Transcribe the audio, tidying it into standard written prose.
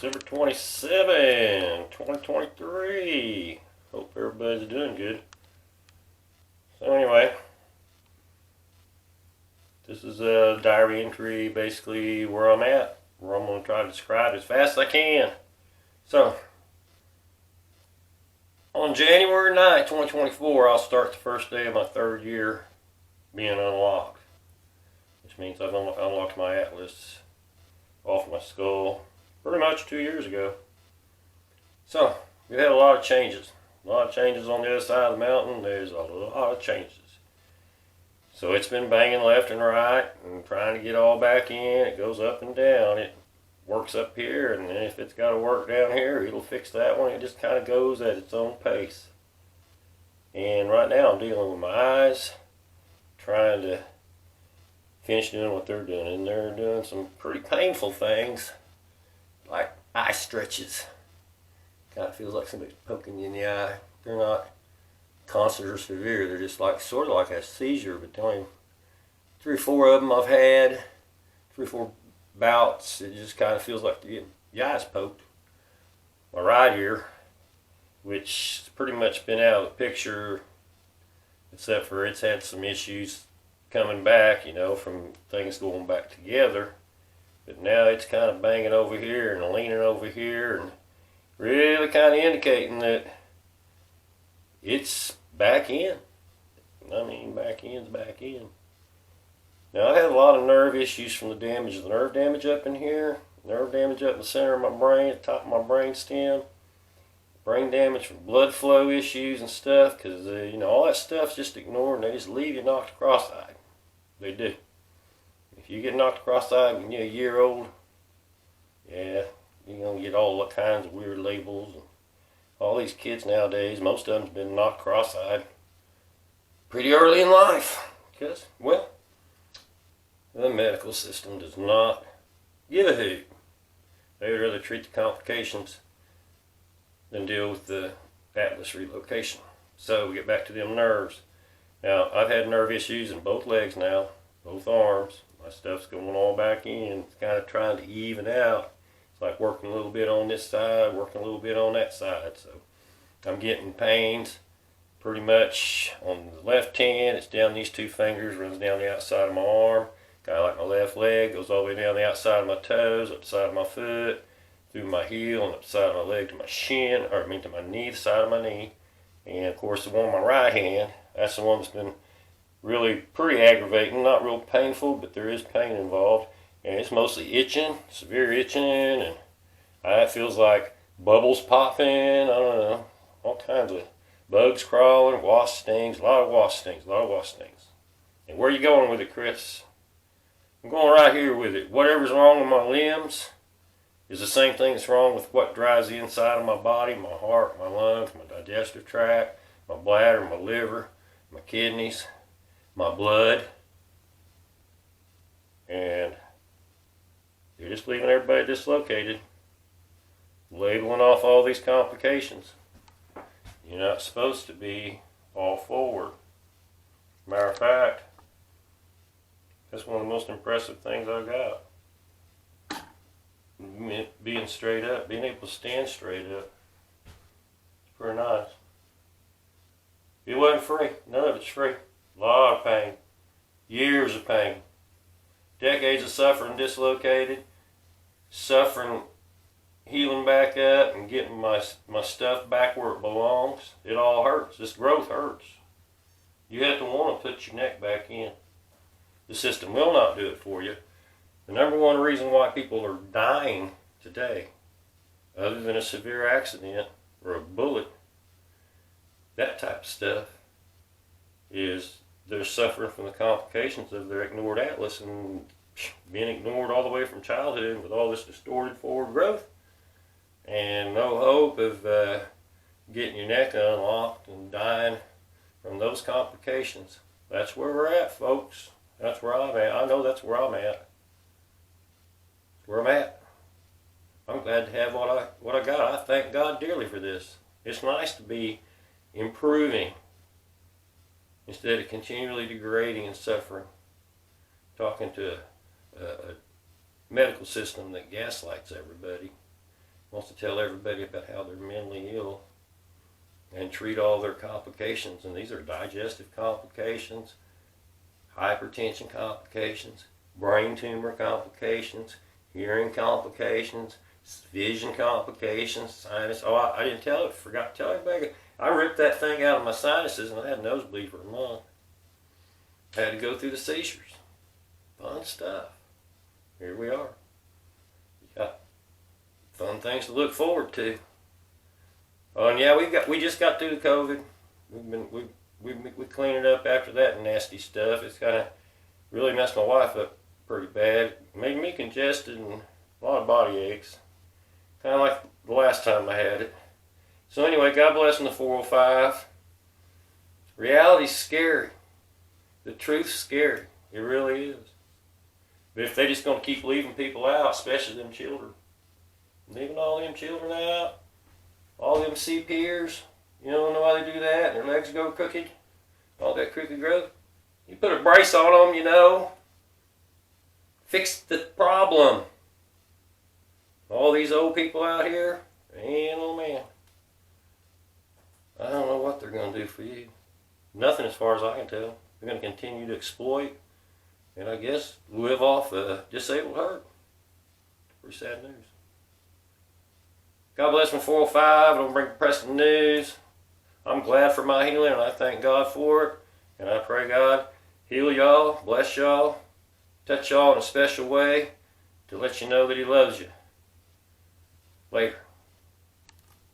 December 27, 2023. Hope everybody's doing good. So anyway, this is a diary entry, basically where I'm at, where I'm going to try to describe as fast as I can. So, on January 9th, 2024, I'll start the first day of my third year being unlocked. Which means I've unlocked my atlas off my skull pretty much 2 years ago. So, we've had a lot of changes. A lot of changes on the other side of the mountain. There's a lot of changes. So it's been banging left and right and trying to get all back in. It goes up and down. It works up here, and then if it's got to work down here, it'll fix that one. It just kind of goes at its own pace. And right now I'm dealing with my eyes, trying to finish doing what they're doing. And they're doing some pretty painful things, like eye stretches. Kind of feels like somebody's poking you in the eye. They're not constant or severe. They're just like sort of like a seizure. But only 3 or 4 of them I've had, 3 or 4 bouts. It just kind of feels like your eyes poked. My right ear, which has pretty much been out of the picture, except for it's had some issues coming back, from things going back together. But now it's kind of banging over here and leaning over here and really kind of indicating that it's back in. I mean, back in's back in. Now, I had a lot of nerve issues from the damage. The nerve damage up in here, nerve damage up in the center of my brain, at the top of my brain stem, brain damage from blood flow issues and stuff, because, all that stuff's just ignored and they just leave you knocked cross-eyed. They do. If you get knocked cross-eyed when you're a year old, yeah, you're going to get all kinds of weird labels. And all these kids nowadays, most of them's been knocked cross-eyed pretty early in life. Because, well, the medical system does not give a hoot. They would rather treat the complications than deal with the atlas relocation. So we get back to them nerves. Now, I've had nerve issues in both legs now, both arms. My stuff's going all back in. It's kind of trying to even out. It's like working a little bit on this side, working a little bit on that side. So I'm getting pains pretty much on the left hand. It's down these 2 fingers, runs down the outside of my arm. Kind of like my left leg, goes all the way down the outside of my toes, up the side of my foot, through my heel, and up the side of my leg to my shin, to my knee, the side of my knee. And of course the one on my right hand, that's the one that's been really pretty aggravating, not real painful, but there is pain involved. And it's mostly itching, severe itching, and it feels like bubbles popping, I don't know, all kinds of bugs crawling, wasp stings, a lot of wasp stings. And where are you going with it, Chris? I'm going right here with it. Whatever's wrong with my limbs is the same thing that's wrong with what drives the inside of my body, my heart, my lungs, my digestive tract, my bladder, my liver, my kidneys, my blood. And you're just leaving everybody dislocated, labeling off all these complications. You're not supposed to be all forward. Matter of fact, that's one of the most impressive things I've got. Being straight up, being able to stand straight up. It's pretty nice. It wasn't free. None of it's free. A lot of pain. Years of pain. Decades of suffering, dislocated. Suffering, healing back up and getting my stuff back where it belongs. It all hurts. This growth hurts. You have to want to put your neck back in. The system will not do it for you. The number one reason why people are dying today, other than a severe accident or a bullet, that type of stuff, is they're suffering from the complications of their ignored atlas and being ignored all the way from childhood with all this distorted forward growth and no hope of getting your neck unlocked and dying from those complications. That's where we're at, folks. That's where I'm at. I know that's where I'm at. That's where I'm at. I'm glad to have what I got. I thank God dearly for this. It's nice to be improving instead of continually degrading and suffering. Talking to a medical system that gaslights everybody wants to tell everybody about how they're mentally ill and treat all their complications. And these are digestive complications, hypertension complications, brain tumor complications, hearing complications, vision complications, sinus. Oh, I didn't tell it. Forgot to tell everybody. I ripped that thing out of my sinuses and I had nosebleed for a month. I had to go through the seizures. Fun stuff. Here we are. Got fun things to look forward to. Oh, and yeah, we just got through the COVID. We cleaned it up after that nasty stuff. It's kind of really messed my wife up pretty bad. It made me congested and a lot of body aches. Kind of like the last time I had it. So anyway, God bless in the 405. Reality's scary. The truth's scary. It really is. But if they just going to keep leaving people out, especially them children, leaving all them children out, all them CPers, you don't know why they do that, and their legs go crooked, all that crooked growth. You put a brace on them, you know, fix the problem. All these old people out here, man, oh man, I don't know what they're going to do for you. Nothing as far as I can tell. They're going to continue to exploit and I guess live off a disabled herd. Pretty sad news. God bless me 405. I don't bring depressing news. I'm glad for my healing and I thank God for it. And I pray God heal y'all, bless y'all, touch y'all in a special way to let you know that He loves you. Later.